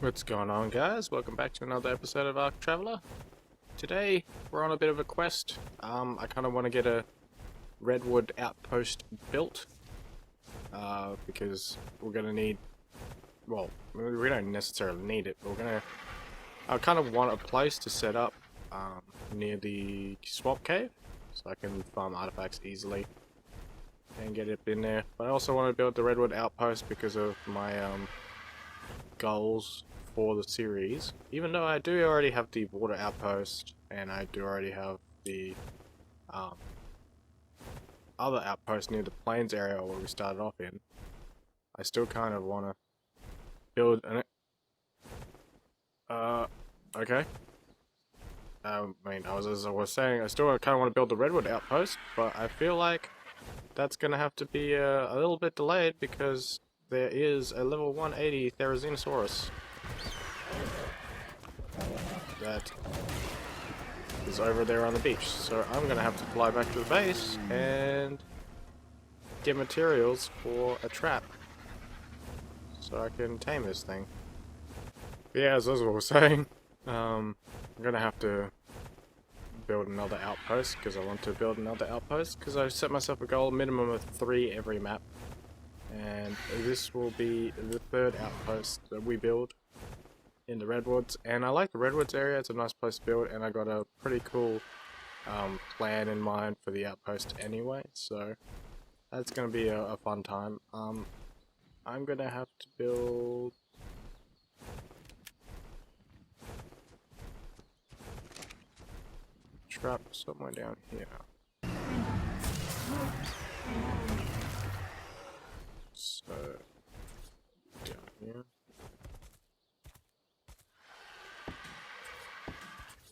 What's going on, guys? Welcome back to another episode of ARK Traveler. Today we're on a bit of a quest. I kind of want to get a Redwood outpost built because we're gonna need. Well, we don't necessarily need it, but I kind of want a place to set up near the swamp cave, so I can farm artifacts easily and get it in there. But I also want to build the Redwood outpost because of my goals for the series, even though I do already have the water outpost and I do already have the other outpost near the plains area where we started off in. I still kind of want to build an okay. As I was saying, I still kind of want to build the Redwood outpost, but I feel like that's gonna have to be a little bit delayed because there is a level 180 Therizinosaurus that is over there on the beach. So I'm gonna have to fly back to the base and get materials for a trap so I can tame this thing. But yeah, as I was saying, I'm gonna have to build another outpost because I want to build another outpost because I set myself a goal minimum of 3 every map. And this will be the 3rd outpost that we build in the Redwoods. And I like the Redwoods area, it's a nice place to build, and I got a pretty cool plan in mind for the outpost anyway, so that's going to be a fun time. I'm going to have to build... trap somewhere down here. So, down here.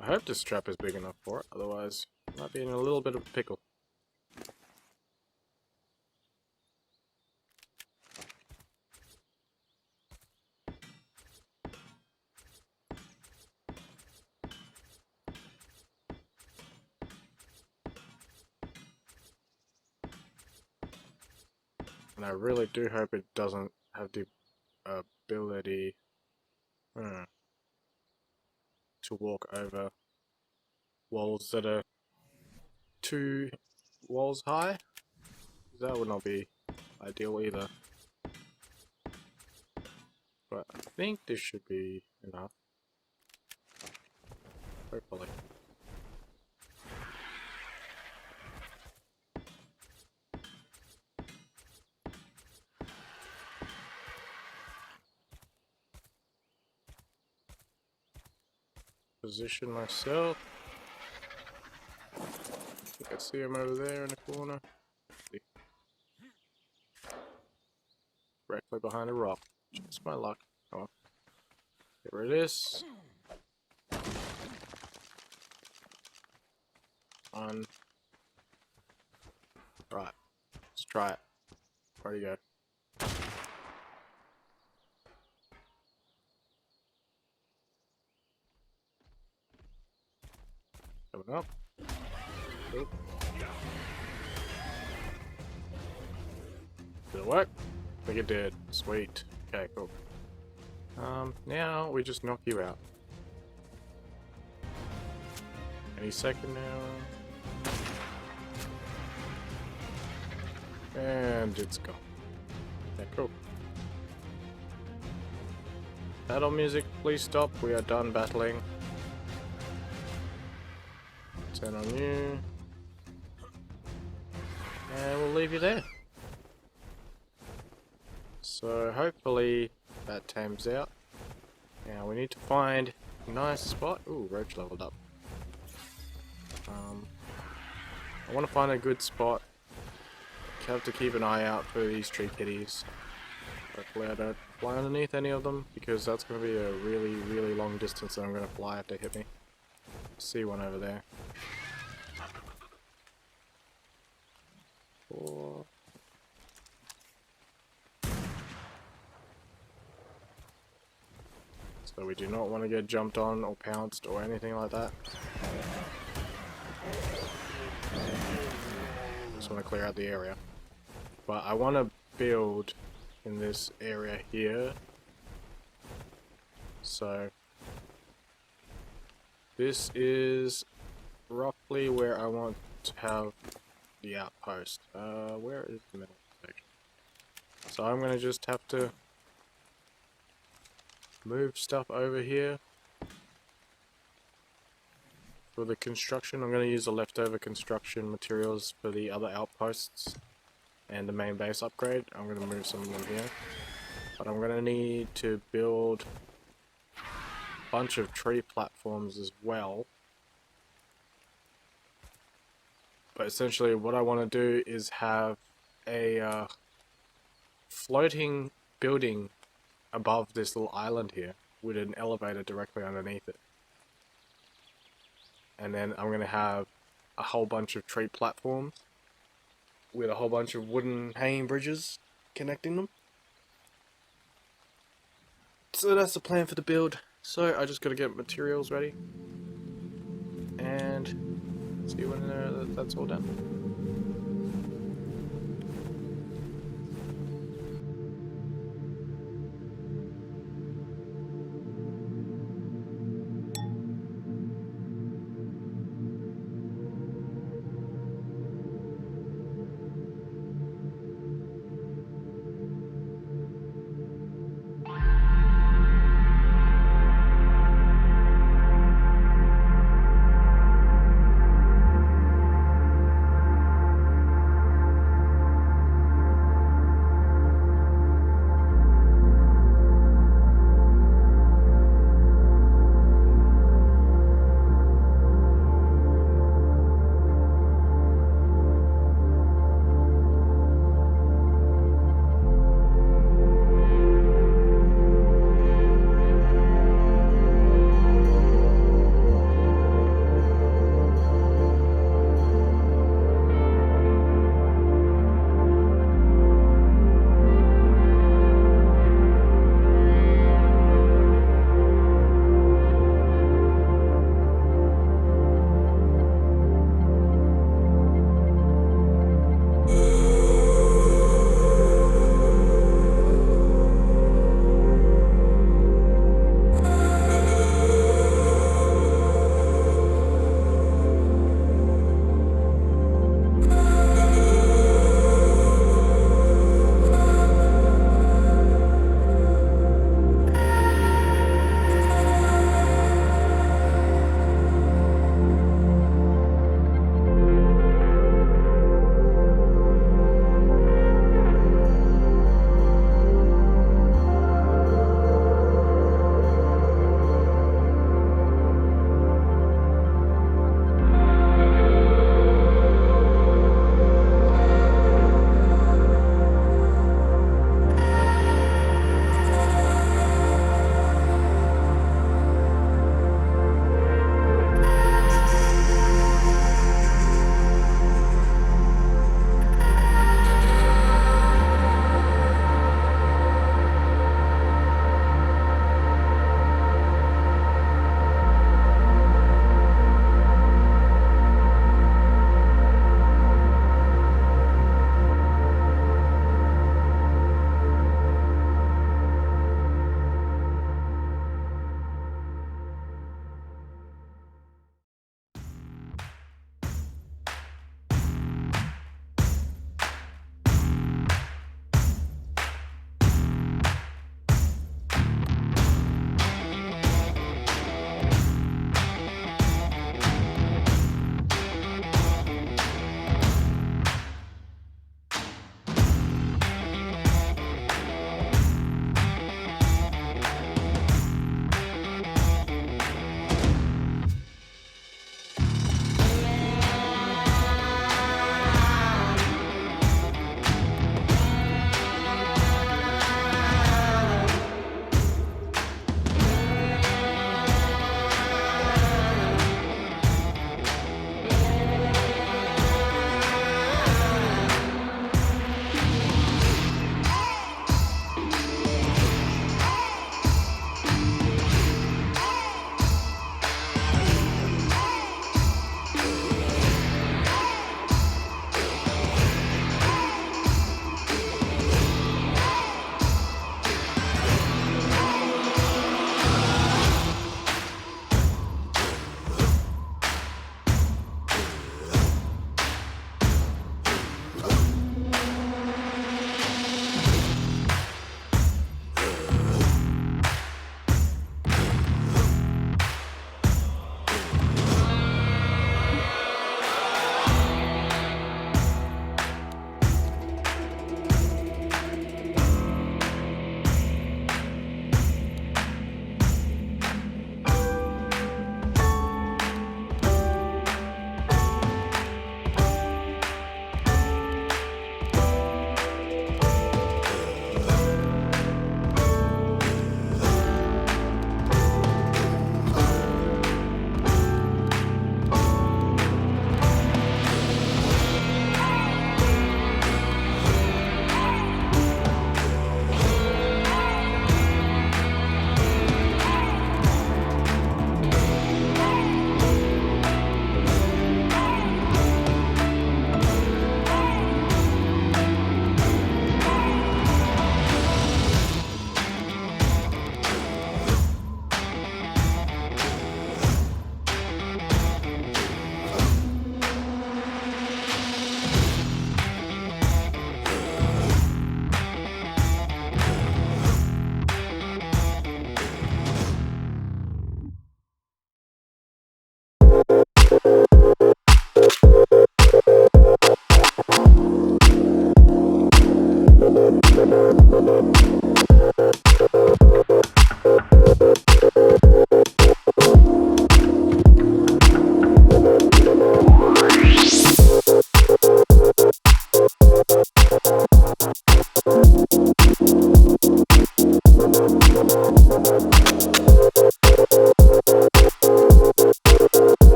I hope this trap is big enough for it, otherwise I might be in a little bit of a pickle. And I really do hope it doesn't have the ability to walk over walls that are 2 walls high. That would not be ideal either. But I think this should be enough. Hopefully. Position myself. I think I see him over there in the corner. Directly behind a rock. Just my luck. Come on. Get rid of this. On. Right. Let's try it. Where'd he go? Coming up. Oop. Did it work? I think it did. Sweet. Okay, cool. Now we just knock you out. Any second now. And it's gone. Okay, cool. Battle music, please stop. We are done battling. Turn on you. And we'll leave you there. So hopefully that tames out. Now we need to find a nice spot. Ooh, roach leveled up. I want to find a good spot. Have to keep an eye out for these tree kitties. Hopefully I don't fly underneath any of them because that's going to be a really, really long distance that I'm going to fly if they hit me. See one over there. 4. So we do not want to get jumped on or pounced or anything like that. Just want to clear out the area. But I want to build in this area here So this is roughly where I want to have the outpost. Where is the middle section? So I'm gonna just have to move stuff over here. For the construction, I'm going to use the leftover construction materials for the other outposts and the main base upgrade. I'm going to move some of them here. But I'm going to need to build a bunch of tree platforms as well. But essentially what I want to do is have a floating building above this little island here with an elevator directly underneath it. And then I'm going to have a whole bunch of tree platforms with a whole bunch of wooden hanging bridges connecting them. So that's the plan for the build. So I just got to get materials ready and see when that's all done.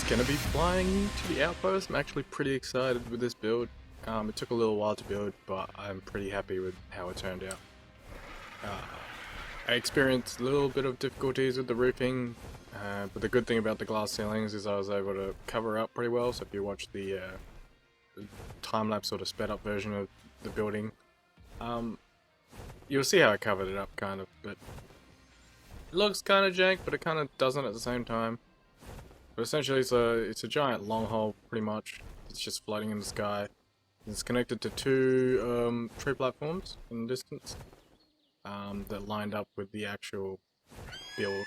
gonna be flying to the Outpost. I'm actually pretty excited with this build. It took a little while to build, but I'm pretty happy with how it turned out. I experienced a little bit of difficulties with the roofing, but the good thing about the glass ceilings is I was able to cover up pretty well. So if you watch the time-lapse sort of sped up version of the building, you'll see how I covered it up kind of, but it looks kind of jank, but it kind of doesn't at the same time. But essentially it's a giant long hole pretty much. It's just floating in the sky. It's connected to two tree platforms in the distance that lined up with the actual build.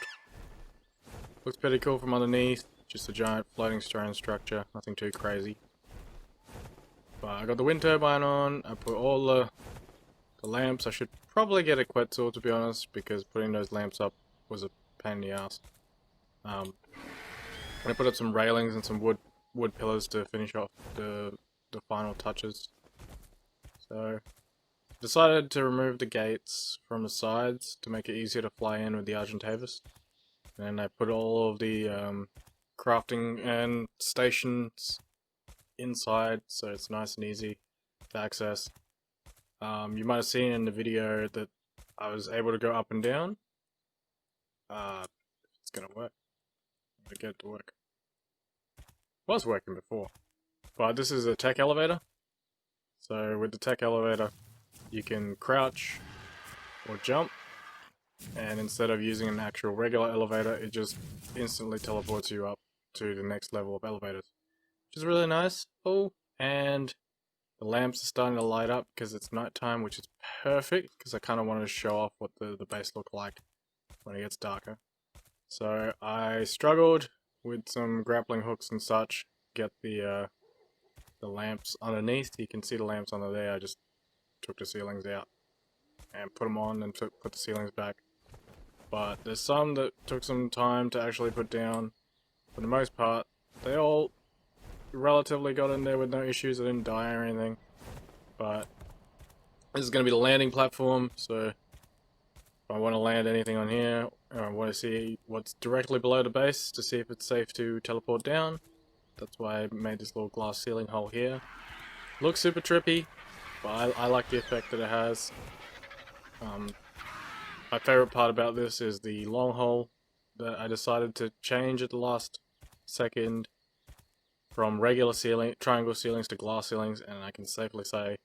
Looks pretty cool from underneath. Just a giant floating stone structure. Nothing too crazy. But I got the wind turbine on. I put all the lamps. I should probably get a Quetzal, to be honest, because putting those lamps up was a pain in the ass. I put up some railings and some wood pillars to finish off the final touches. So decided to remove the gates from the sides to make it easier to fly in with the Argentavis. And I put all of the crafting and stations inside, so it's nice and easy to access. You might have seen in the video that I was able to go up and down. It's gonna work. I'm gonna get it to work. It was working before. But this is a tech elevator. So with the tech elevator, you can crouch or jump, and instead of using an actual regular elevator, it just instantly teleports you up to the next level of elevators, which is really nice. Oh, and the lamps are starting to light up because it's nighttime, which is perfect because I kind of wanted to show off what the base looked like when it gets darker. So I struggled with some grappling hooks and such, get the lamps underneath. You can see the lamps under there. I just took the ceilings out and put them on and put the ceilings back. But there's some that took some time to actually put down. For the most part, they all relatively got in there with no issues. I didn't die or anything. But this is going to be the landing platform, so if I want to land anything on here, or I want to see what's directly below the base to see if it's safe to teleport down. That's why I made this little glass ceiling hole here. Looks super trippy, but I like the effect that it has. My favorite part about this is the long hole that I decided to change at the last second from regular triangle ceilings to glass ceilings, and I can safely say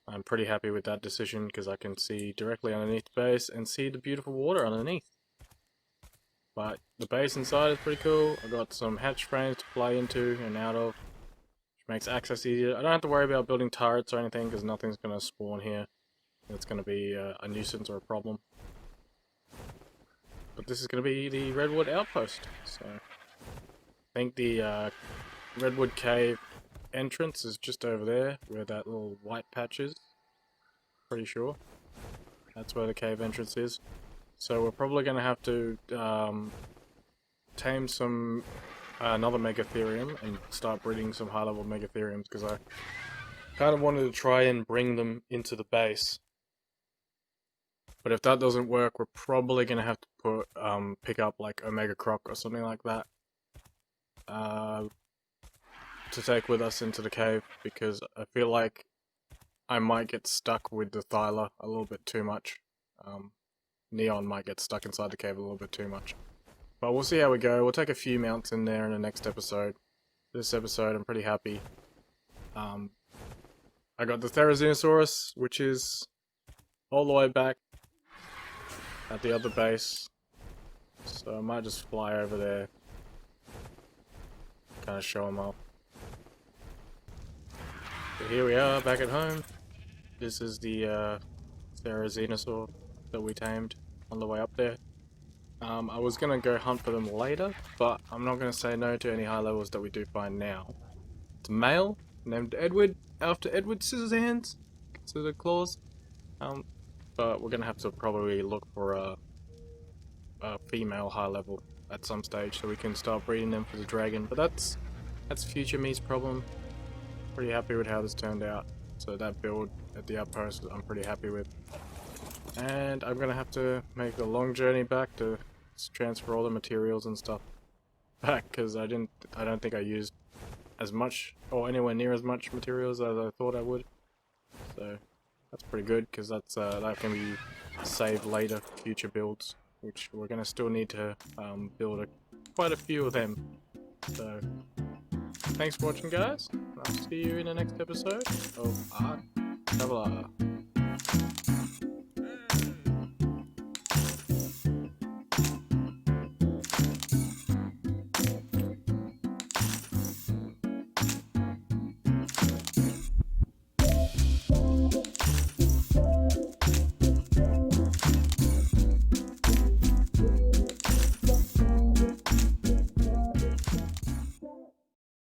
I'm pretty happy with that decision because I can see directly underneath the base and see the beautiful water underneath. But the base inside is pretty cool. I got some hatch frames to fly into and out of, which makes access easier. I don't have to worry about building turrets or anything because nothing's going to spawn here. It's going to be a nuisance or a problem. But this is going to be the Redwood Outpost. So I think the Redwood Cave entrance is just over there where that little white patch is. Pretty sure that's where the cave entrance is. So we're probably going to have to tame some another Megatherium and start breeding some high-level Megatheriums because I kind of wanted to try and bring them into the base. But if that doesn't work, we're probably going to have to pick up like Omega Croc or something like that to take with us into the cave, because I feel like I might get stuck with the Thyla a little bit too much. Neon might get stuck inside the cave a little bit too much. But we'll see how we go. We'll take a few mounts in there in the next episode. This episode I'm pretty happy. I got the Therizinosaurus, which is all the way back at the other base. So I might just fly over there, kind of show them off. But here we are, back at home. This is the Therizinosaur that we tamed on the way up there. I was going to go hunt for them later, but I'm not going to say no to any high levels that we do find now. It's a male, named Edward, after Edward Scissorhands, considered claws. But we're going to have to probably look for a female high level at some stage so we can start breeding them for the dragon. But that's future me's problem. Pretty happy with how this turned out. So that build at the Outpost I'm pretty happy with. And I'm going to have to make a long journey back to transfer all the materials and stuff. back because I don't think I used as much or anywhere near as much materials as I thought I would. So that's pretty good because that can be saved later for future builds, which we're gonna still need to build quite a few of them. So thanks for watching, guys. I'll see you in the next episode of ARK. Traveler.